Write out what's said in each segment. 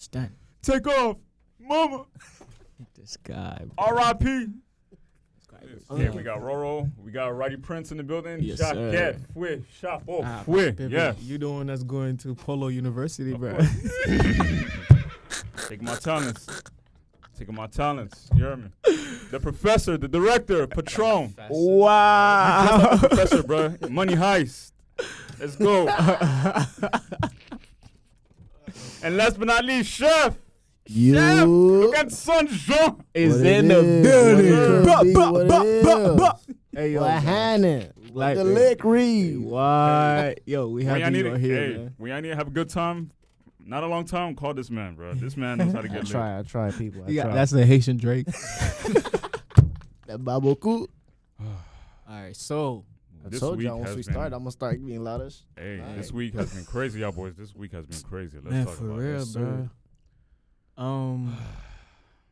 It's done. Take off, mama. This guy. R.I.P. Yeah, We got Roro. We got Righty Prince in the building. Yes, Jacket, sir. fouet, chapeau, Ah, fouet. baby, Yeah. You the one that's going to Polo University, Of bro. course. Taking my talents. Taking my talents. You hear me? The professor, the director, Patron. Wow. Professor, bro. Money heist. Let's go. And last but not least, Chef. Chef. Look at Son Jean. Is What in it the is, building. what it be, what it is. Hey, yo, What man. happening? Like, The lick read. What? Yo, we We have ain't you need on to, here, hey, man. we ain't need to have a good time. Not a long time. Call this man, bro. This man knows how to I get lit. try, people. I Yeah, try. that's the Haitian Drake. that baboku. All right, so I This told week y'all once has we been- start, I'm gonna start being louder. Hey, All this right. week has been crazy, y'all boys. This week has been crazy. Let's man, talk for about real, it. bro.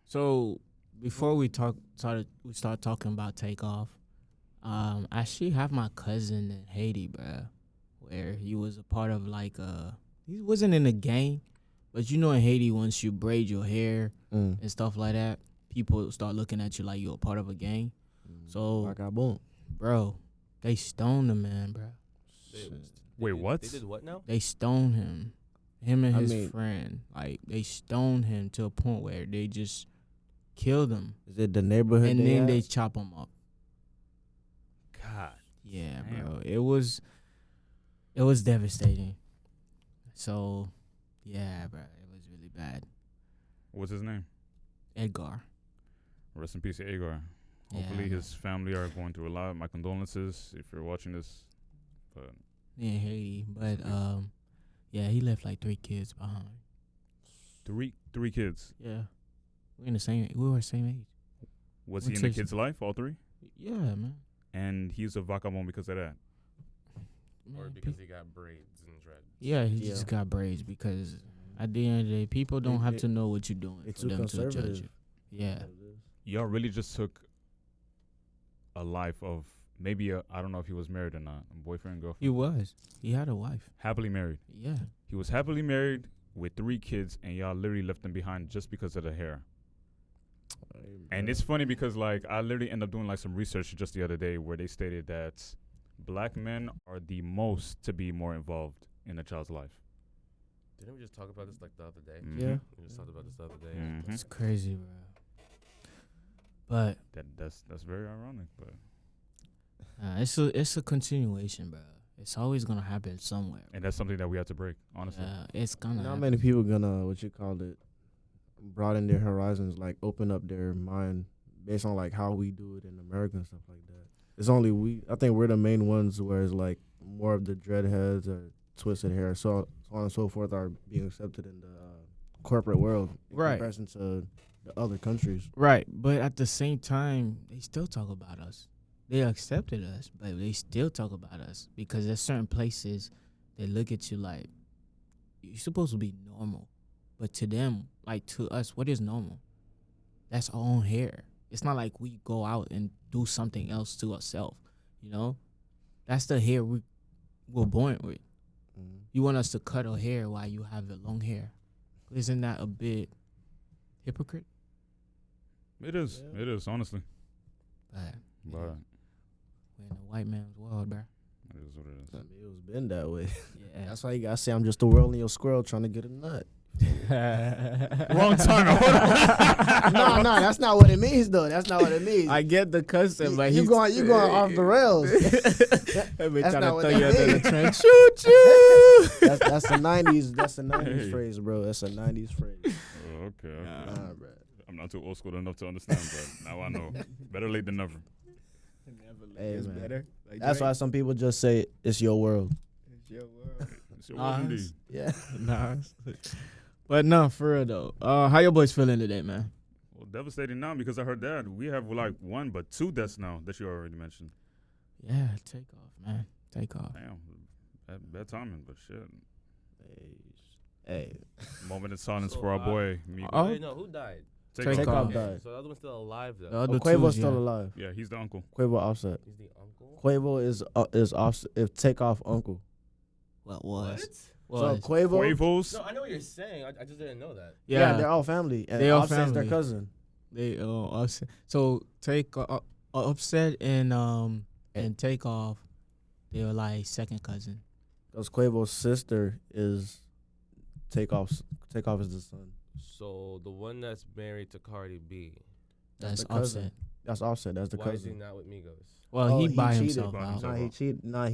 So before we start talking about Takeoff. I actually have my cousin in Haiti, bro, where he was a part of he wasn't in a gang, but you know in Haiti once you braid your hair and stuff like that, people start looking at you like you're a part of a gang. So, boom. bro, they stoned the man, bro. Wait, what? They did what now? They stoned him and I his mean- friend. Like they stoned him to a point where they just killed him, Is it the neighborhood? and then they at? chop him up. God. Yeah, Damn. bro. It was devastating. So, yeah, bro. It was really bad. What's his name? Edgar. Rest in peace, Agar. Yeah, Hopefully man. his family are going through a lot. My condolences if you're watching this. But In Haiti. But yeah, he left like 3 kids behind. three kids. Yeah. We were the same age. Was What's he in the his- kid's life, all 3? Yeah, man. And he's a vagabond because of that. Or Man, because he got braids and dreads. yeah, he Yeah. just got braids because at the end of the day, people don't have They- to know what you're doing It's for too them to judge conservative. you. Yeah. Y'all really just took a life of maybe I don't know if he was married or not, a boyfriend, girlfriend. He was. He had a wife. Happily married. Yeah. He was happily married with 3 kids, and y'all literally left them behind just because of the hair. And it's funny because like I literally ended up doing like some research just the other day where they stated that black men are the most to be more involved in a child's life. Didn't we just talk about this like the other day? Mhm. Yeah. We just talked about this the other day. Mhm. It's crazy, bro. But That's very ironic, but it's a continuation, bro. It's always gonna happen somewhere. and that's something that we have to break, honestly. It's gonna. Not happen. many people gonna broaden their horizons, like open up their mind based on like how we do it in America and stuff like that. It's only I think we're the main ones where it's like more of the dreadheads or twisted hair, so on and so forth, are being accepted in the corporate world in Right. comparison to the other countries. Right, but at the same time, they still talk about us. They accepted us, but they still talk about us because there's certain places they look at you like you're supposed to be normal, but to them, like to us, what is normal? That's our own hair. It's not like we go out and do something else to ourselves, you know? That's the hair we were born with. You want us to cut our hair while you have the long hair. Isn't that a bit hypocrite? It is. Yeah. It is, honestly. But But we're in a white man's world, bro. it is what it I is. mean, it was been that way. Yeah. That's why you gotta say I'm just a whirling your squirrel trying to get a nut. Wrong time. Hold on. no, that's not what it means though. That's not what it means. I get the custom, but you going off the rails. I've been That's trying not to what throw that you under the means. trench. Choo choo. that's the 90s. That's the 90s Hey. phrase, bro. That's a 90s phrase. Oh, okay. Nah, bro. I'm not too old school enough to understand, but now I know. Better late than never. Hey, It's man. better. Like That's Drake. why some people just say it's your world. It's your world. It's your word indeed. Nas. Yeah. Nas. But no, for real though. How your boys feeling today, man? Well, devastating now because I heard that we have like 1 but 2 deaths now that you already mentioned. Yeah, take off, man. Take off. Damn, bad timing, but shit. Hey. Moment of silence So, for our boy. Migos. Oh. Wait, no, who died? Takeoff. Takeoff Okay, died. so the other one's still alive though. The other two Quavo's is, still yeah. alive. Yeah, he's the uncle. Quavo Offset. He's the uncle. Quavo is off if Takeoff uncle. What was? Was. So Quavo, Quavos. No, I know what you're saying. I just didn't know that. yeah, they're all family. And They all Offset's their family. cousin. They Offset. So Upset and Takeoff, they were like second cousin. Because Quavo's sister is Takeoff. Takeoff is the son. So the one that's married to Cardi B, That's the cousin. Offset. That's Offset. That's the why is he cousin. not with Migos? Well, Oh, he he by cheated. himself By out. himself. Nah, he cheated. Nah,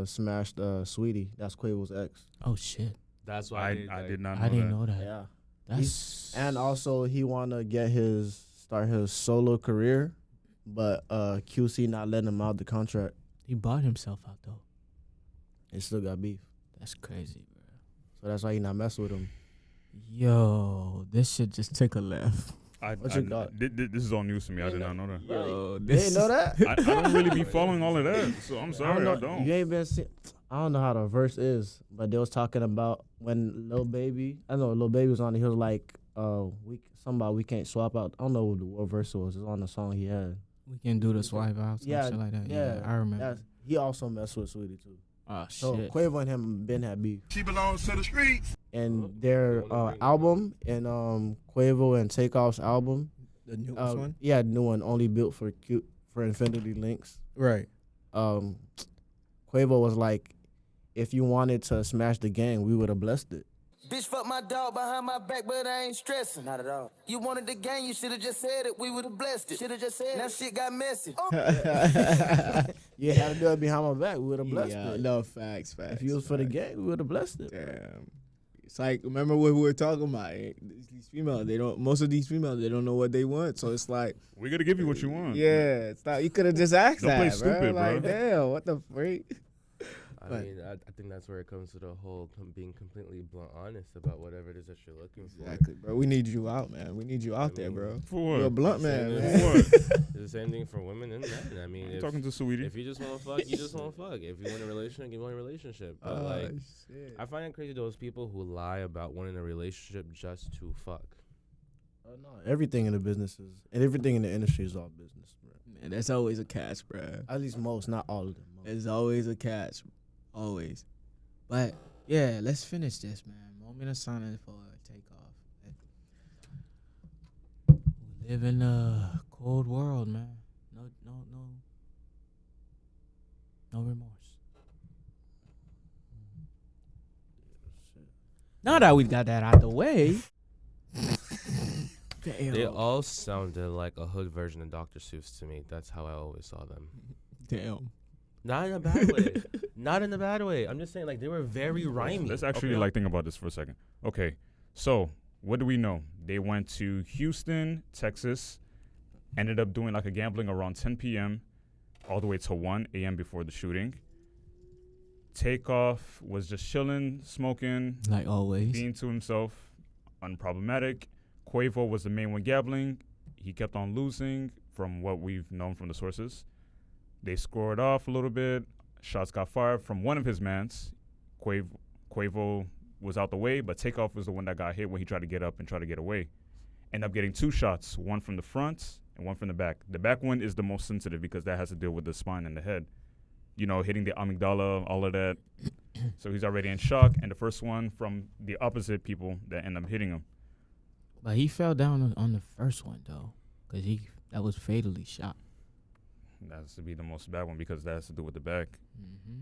he smashed Sweetie. That's Quavo's ex. Oh shit! That's why I did not know I didn't that. know that. Yeah. That's And also he wanna start his solo career, but QC not letting him out the contract. he bought himself out though. He still got beef. That's crazy, bro. So that's why he not messing with him. Yo, this should just take a left. What you got? This is all news to me. I did not know that. Yo, You ain't know that? I don't really be following all of that, so I'm sorry. I don't. You ain't been I don't know how the verse is, but they was talking about when Lil Baby was on it. He was like, something about we can't swap out. I don't know what verse it was. It's on the song he had. We can do the swipe out, some Yeah, shit like that. yeah, I remember. He also messed with Sweetie too. Oh So shit. Quavo and him been had beef. She belongs to the streets. And their album and Quavo and Takeoff's album, The newest one. yeah, new one, only built for Infinity Links. Right. Quavo was like, if you wanted to smash the gang, we would have blessed it. Bitch, fuck my dog behind my back, but I ain't stressing. Not at all. You wanted the gang, you should have just said it. We would have blessed it. Should have just said it. Now shit got messy. You had to do it behind my back, we would have blessed Yeah, it. no facts. If you was for the gang, we would have blessed it. Damn. It's like, remember what we were talking about? These females, most of these females, they don't know what they want. So it's like, We gotta give you what you want. yeah, it's not, you could have just asked Don't play that, bro. stupid, Like, bro. damn, what the freak? I But- mean, I think that's where it comes to the whole being completely blunt honest about whatever it is that you're looking for. Exactly, bro. We need you out, man. We need you out there, bro. For what? You're a blunt man, Same man. For what? It's the same thing for women and men. I mean, I'm if, talking to Sweetie. if you just want to fuck, you just want to fuck. If you want a relationship, you want a relationship. But like, shit. I find it crazy those people who lie about wanting a relationship just to fuck. No, everything in the business and everything in the industry is all business, bro. Man, that's always a catch, bro. At least most, not all of them. Most. There's always a catch. Always. But, yeah, let's finish this, man. Moment of silence for Takeoff. We live in a cold world, man. No remorse. Now that we've got that out the way. Damn. They all sounded like a hood version of Dr. Seuss to me. That's how I always saw them. Damn. Not in a bad way. Not in a bad way. I'm just saying, like, they were very rhymey. Let's actually Okay. like think about this for a second. Okay, so what do we know? They went to Houston, Texas, ended up doing like a gambling around 10 p.m. all the way to 1 a.m. before the shooting. Takeoff was just chilling, smoking, Like always. being to himself, unproblematic. Quavo was the main one gambling. He kept on losing from what we've known from the sources. They scored off a little bit. Shots got fired from one of his mans. Quavo was out the way, but Takeoff was the one that got hit when he tried to get up and try to get away. Ended up getting 2 shots, one from the front and one from the back. The back one is the most sensitive because that has to deal with the spine and the head. You know, hitting the amygdala, all of that. So he's already in shock. And the first one from the opposite people that end up hitting him. But he fell down on the first one, though. Because that was fatally shot. That has to be the most bad one because that has to do with the back. Mm-hmm.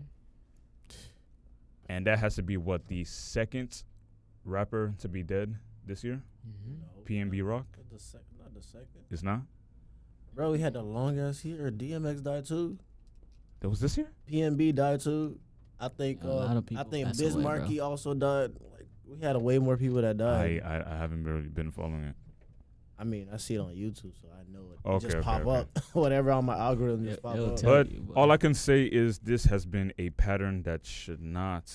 And that has to be what, the second rapper to be dead this year? Mm-hmm. PNB Rock? Not the second. It's not? Bro, we had the long ass year. DMX died too. That was this year? PNB died too. I think A lot of people pass away, Bismarcky bro. also died. Like we had way more people that died. I haven't really been following it. I mean, I see it on YouTube, so I know it. Okay, It just okay, pop okay. up. Whatever on my algorithm just pop it'll up. tell But you, all I can say is this has been a pattern that should not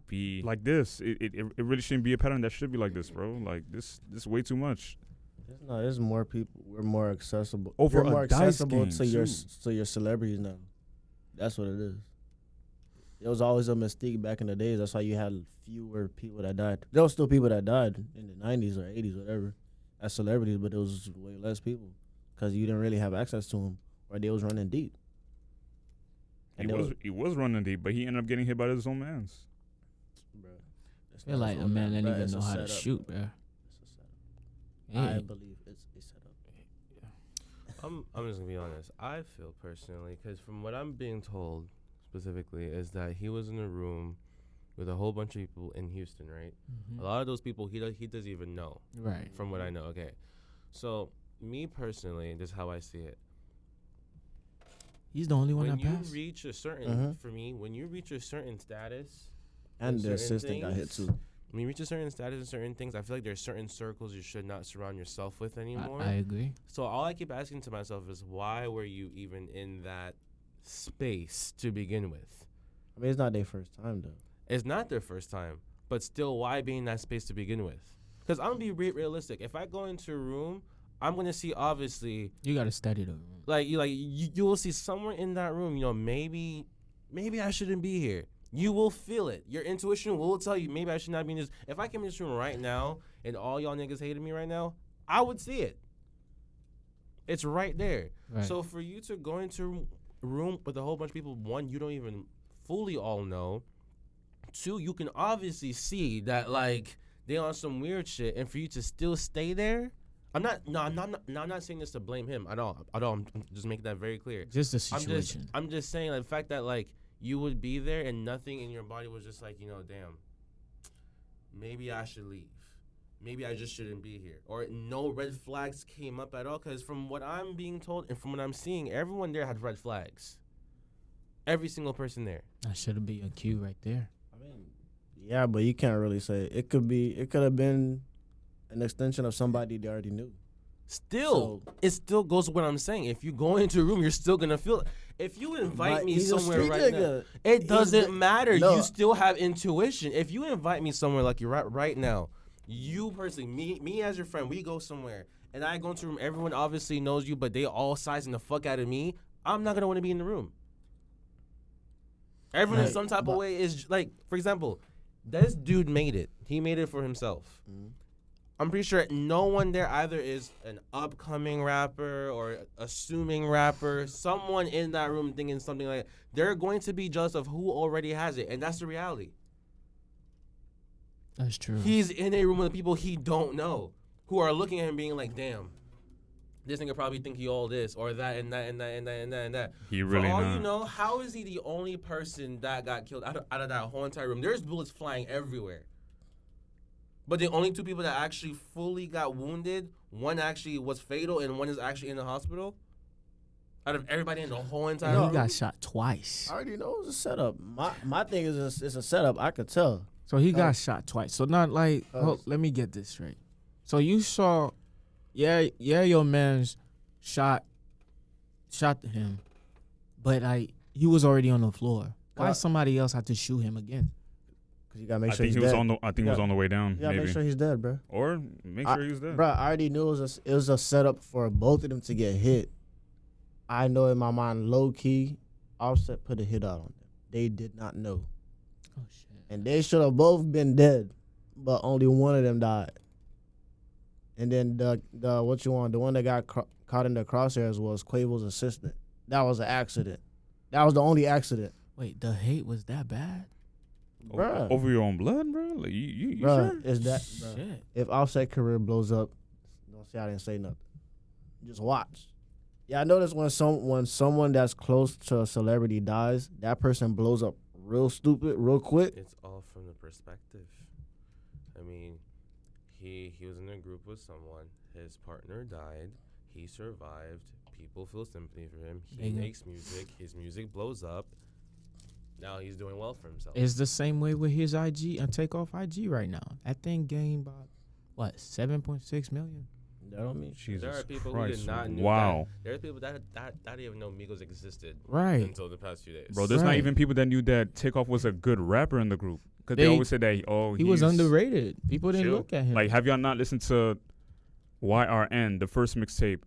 be like this. It really shouldn't be a pattern that should be like this, bro. Like this is way too much. No, there's more people. We're more accessible. Over We're more a dice accessible game, to your too. to your celebrities now. That's what it is. There was always a mystique back in the days. That's why you had fewer people that died. There was still people that died in the 90s or 80s, whatever, as celebrities, but there was way less people because you didn't really have access to them, or they was running deep. And He was running deep, but he ended up getting hit by his own mans. It's I feel not like his a own man man, didn't bruh. even It's know a how to setup, shoot, bro. bro. It's a setup. I believe it's a setup. I'm just gonna be honest. I feel personally, because from what I'm being told specifically, is that he was in a room with a whole bunch of people in Houston, right? Mhm. A lot of those people he doesn't even know. Right. From what I know, okay. So me personally, this is how I see it. He's the only one When that you passed. reach a certain, Mhm. for me, when you reach a certain status, And the certain assistant got hit things, too. when you reach a certain status and certain things, I feel like there's certain circles you should not surround yourself with anymore. I agree. So all I keep asking to myself is, why were you even in that space to begin with? I mean, it's not their first time though. It's not their first time, but still, why be in that space to begin with? Because I'm gonna be realistic. If I go into a room, I'm gonna see obviously You gotta study the room. you will see somewhere in that room. You know, maybe I shouldn't be here. You will feel it. Your intuition will tell you maybe I should not be in this. If I came in this room right now and all y'all niggas hated me right now, I would see it. It's right there. Right. So for you to go into a room with a whole bunch of people, one, you don't even fully all know. Two, you can obviously see that like they on some weird shit, and for you to still stay there, I'm not saying this to blame him at all. I'm just making that very clear. Just the situation. I'm just saying like, the fact that like you would be there and nothing in your body was just like, damn, maybe I should leave. Maybe I just shouldn't be here. Or no red flags came up at all. Because from what I'm being told and from what I'm seeing, everyone there had red flags. Every single person there. That should have been a cue right there. I mean, yeah, but you can't really say it could have been an extension of somebody they already knew. Still, it still goes with what I'm saying. If you go into a room, you're still gonna feel it. If you invite me he's a somewhere street right now, nigga. it doesn't matter. No. You still have intuition. If you invite me somewhere like you're right now, you personally, me as your friend, we go somewhere, and I go into a room, everyone obviously knows you, but they all sizing the fuck out of me, I'm not gonna want to be in the room. Everyone in Right, some type of but- way is like, for example, this dude made it. He made it for himself. Mhm. I'm pretty sure no one there either is an upcoming rapper or assuming rapper. Someone in that room thinking something like that. They're going to be jealous of who already has it, and that's the reality. That's true. He's in a room with people he don't know, who are looking at him being like, damn, this nigga probably think he all this or that and that and that and that and that and that. He really For all not. you know, how is he the only person that got killed out of that whole entire room? There's bullets flying everywhere. But the only two people that actually fully got wounded, one actually was fatal and one is actually in the hospital. Out of everybody in the whole entire And room. he got shot twice. I already know it's a setup. My thing is it's a setup. I could tell. So he got shot twice. So not like, let me get this straight. So you saw, your man's shot him, but like he was already on the floor. Why somebody else had to shoot him again? Cause you gotta make I sure think he's he was dead. on the. I think he was on the way down. You gotta Maybe. make sure he's dead, bro. Or make sure he was dead. Bro, I already knew it was a setup for both of them to get hit. I know in my mind, low key, Offset put a hit out on them. They did not know, Oh shit. and they should have both been dead, but only one of them died. And then the one that got caught in the crosshairs was Quavo's assistant. That was an accident. That was the only accident, Wait, the hate was that bad? bruh. Over your own blood, bro. Like, you Bruh, sure? is that bruh. Shit. If Offset career blows up, don't say I didn't say nothing. Just watch. Yeah, I noticed when someone that's close to a celebrity dies, that person blows up real stupid, real quick. It's all from the perspective. I mean, he was in a group with someone. His partner died. He survived. People feel sympathy for him. He Nigga. makes music. His music blows up. Now he's doing well for himself. It's the same way with his IG and Takeoff IG right now. That thing gained by what 7.6 million. That don't mean Jesus There are people Christ. who did not know Wow. that. There are people that didn't even know Migos existed Right. until the past few days. Bro, there's not Right. even people that knew that Takeoff was a good rapper in the group. Because they They- always said that, He was he's underrated. People didn't chill. look at him. Like, have y'all not listened to YRN, the first mixtape?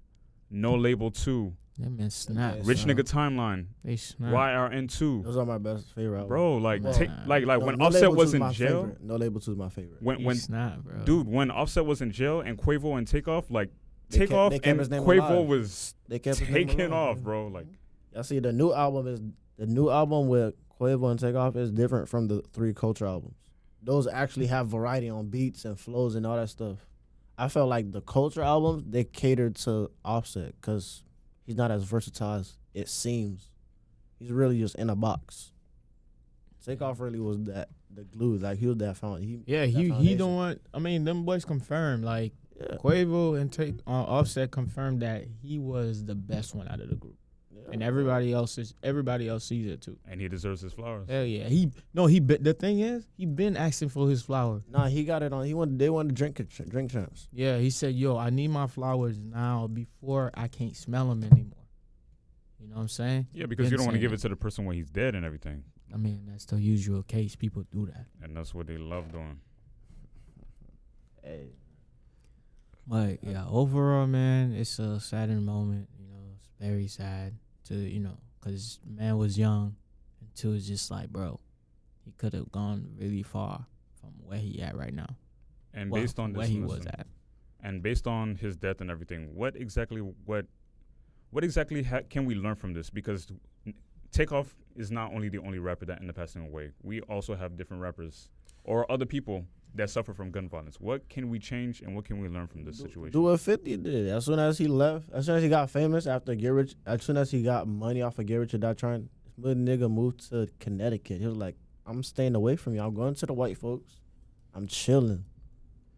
No Label 2, that man snap. Yes, Rich sir. Nigga Timeline, They snap. YRN 2. those are my best favorite albums. Bro, like, Nah. like No, when No Offset Label 2 was is in my jail, favorite. No Label 2 is my favorite. when snap, bro. dude, when Offset was in jail and Quavo and Takeoff, like, They kept- Takeoff they kept and his name Quavo alive. was They kept his name taking alive, off, man. bro. Like, Y'all see, the new album with Quavo and Takeoff is different from the 3 Culture albums. those actually have variety on beats and flows and all that stuff. I felt like the Culture albums, they catered to Offset because he's not as versatile as it seems. He's really just in a box. Takeoff really was the glue. Like, he was that foundation. He don't want. I mean, them boys confirmed. Like, Quavo and Offset confirmed that he was the best one out of the group, and everybody else sees it too. And he deserves his flowers. Hell yeah, the thing is, he been asking for his flowers. Nah, he got it on. They wanted drink champs. Yeah, he said, "Yo, I need my flowers now before I can't smell them anymore." You know what I'm saying? Yeah, because you don't want to give it to the person when he's dead and everything. I mean, that's the usual case. People do that. And that's what they love doing. Hey. But, yeah, overall, man, it's a saddening moment. You know, it's very sad because man was young. And two, it's just like, bro, he could have gone really far from where he at right now. And based on where this, he was at. And based on his death and everything, what exactly can we learn from this? Because Takeoff is not only the only rapper that ended up passing away. We also have different rappers or other people that suffer from gun violence. What can we change and what can we learn from this situation? Do what 50 did. As soon as he left, as soon as he got famous after Get Rich, as soon as he got money off of Get Rich or Die Trying, this little nigga moved to Connecticut. He was like, I'm staying away from you. I'm going to the white folks. I'm chilling.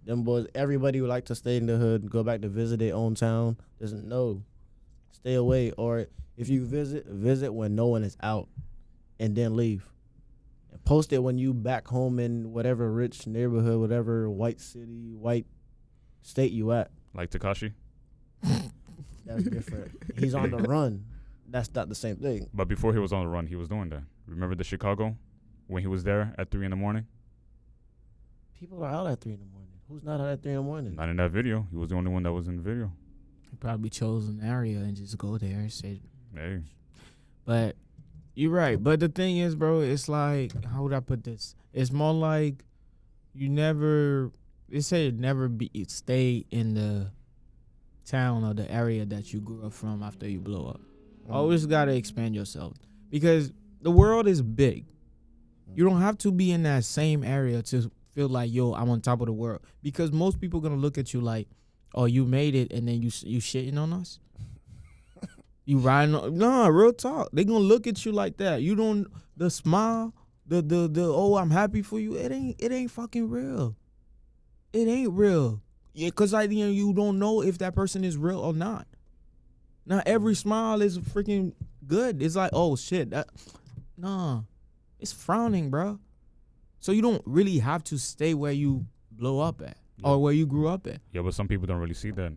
Them boys, everybody would like to stay in the hood, go back to visit their own town. Doesn't know. Stay away. Or if you visit when no one is out and then leave. And post it when you back home in whatever rich neighborhood, whatever white city, white state you at. Like Tekashi? That's different. He's on the run. That's not the same thing. But before he was on the run, he was doing that. Remember the Chicago when he was there at 3 a.m? People are out at 3 a.m. Who's not out at 3 a.m? Not in that video. He was the only one that was in the video. He probably chose an area and just go there and say. Hey. But you're right. But the thing is, bro, it's like, how would I put this? It's more like they say stay in the town or the area that you grew up from after you blow up. Always got to expand yourself because the world is big. You don't have to be in that same area to feel like, yo, I'm on top of the world. Because most people going to look at you like, oh, you made it and then you shitting on us? You riding on, nah, real talk. They gonna look at you like that. You don't, the smile, the oh, I'm happy for you. It ain't fucking real. It ain't real. Yeah, cause you don't know if that person is real or not. Not every smile is freaking good. It's like, oh shit, it's frowning, bro. So you don't really have to stay where you blow up at or where you grew up at. Yeah, but some people don't really see that.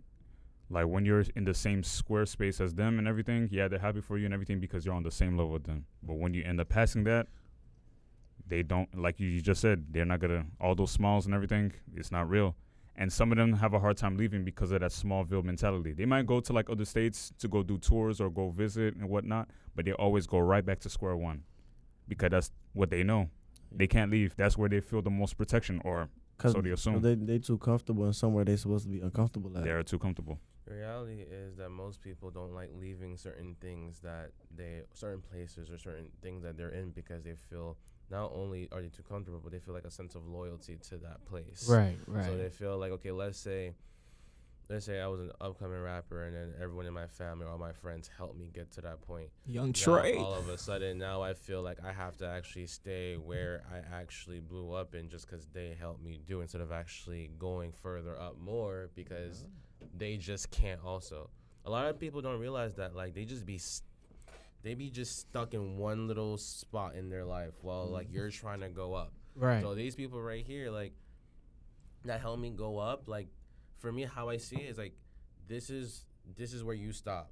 Like, when you're in the same square space as them and everything, yeah, they're happy for you and everything because you're on the same level with them. But when you end up passing that, they don't, like you just said, they're not going to, all those smiles and everything, it's not real. And some of them have a hard time leaving because of that Smallville mentality. They might go to, like, other states to go do tours or go visit and whatnot, but they always go right back to square one because that's what they know. They can't leave. That's where they feel the most protection, or so they assume. They too comfortable in somewhere they're supposed to be uncomfortable at. They're too comfortable. The reality is that most people don't like leaving certain places or certain things that they're in because they feel not only are they too comfortable, but they feel like a sense of loyalty to that place. Right. So they feel like, okay, let's say I was an upcoming rapper and then everyone in my family or all my friends helped me get to that point. Young Trey. All of a sudden, now I feel like I have to actually stay where I actually blew up in just because they helped me do instead of actually going further up more because they just can't also. A lot of people don't realize that, like, they be just stuck in one little spot in their life while, like, you're trying to go up. Right. So these people right here, like, that helped me go up, like, for me, how I see it is like, this is where you stop.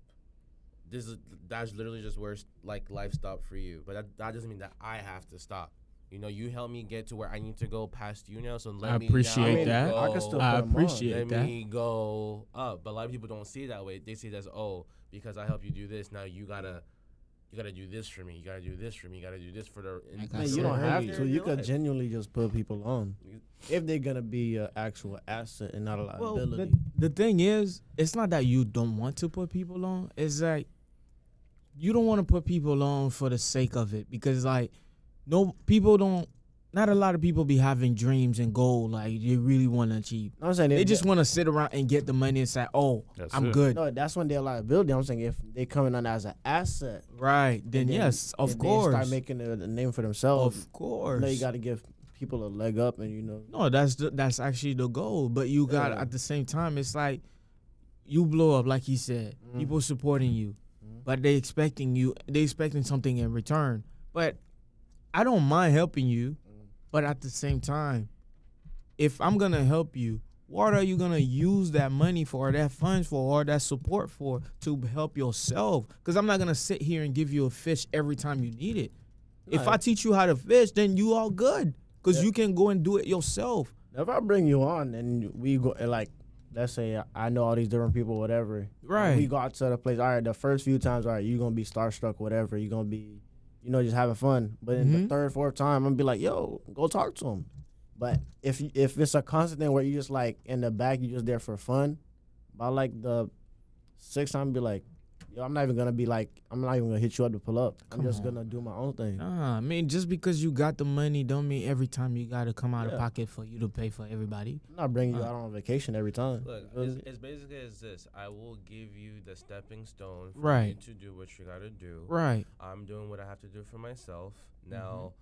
That's literally just where like life stopped for you. But that doesn't mean that I have to stop. You know, you helped me get to where I need to go past you now. So let me appreciate that. Go, I can still I appreciate that. Let me go up. But a lot of people don't see it that way. They see it as, oh, because I helped you do this, now you gotta do this for me. You gotta do this for me. You gotta do this for the. You don't have to. You could genuinely just put people on if they're gonna be an actual asset and not a liability. Well, the thing is, it's not that you don't want to put people on. It's like you don't want to put people on for the sake of it because, like, no, people don't not a lot of people be having dreams and goals like they really want to achieve. No, I'm saying They just want to sit around and get the money and say, "Oh, That's I'm it. good." No, that's when they're a liability. I'm saying if they coming on as an asset, Right? Then and yes, of and course, they start making a name for themselves. of course. You got to give people a leg up, and No, that's actually the goal. But you got Yeah. at the same time, it's like you blow up, like he said. Mhm. People supporting you, Mhm. but they expecting something in return. But I don't mind helping you, but at the same time, if I'm gonna help you, what are you gonna use that money for, or that funds for, or that support for to help yourself? Because I'm not gonna sit here and give you a fish every time you need it. If Nah. I teach you how to fish, then you all good. Because Yeah. you can go and do it yourself. if I bring you on and we go and like, let's say I know all these different people, whatever. Right. And we go out to the place. All right, the first few times, all right, you gonna be starstruck, whatever. You gonna be, just having fun. But in the Mhm. third, fourth time, I'm gonna be like, yo, go talk to him. But if it's a constant thing where you just like in the back, you just there for fun. By like the sixth time, be like, yo, I'm not even gonna hit you up to pull up. I'm Come just on. gonna do my own thing. Nah, I mean, just because you got the money don't mean every time you got to come out of Yeah. pocket for you to pay for everybody. I'm not bringing you out on vacation every time. Look, You feel me? it's basically as this. I will give you the stepping stone for you Right. to do what you gotta do. Right. I'm doing what I have to do for myself. Now,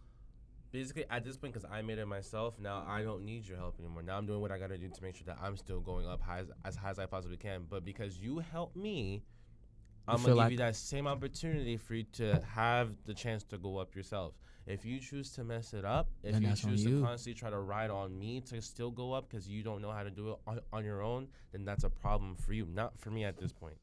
basically, at this point, because I made it myself, now I don't need your help anymore. Now I'm doing what I gotta do to make sure that I'm still going up as high as I possibly can. But because you helped me, I'm feel gonna give like- you that same opportunity for you to have the chance to go up yourself. If you choose to mess it up, if Then you that's on choose you. to constantly try to ride on me to still go up because you don't know how to do it on your own, then that's a problem for you, not for me at this point.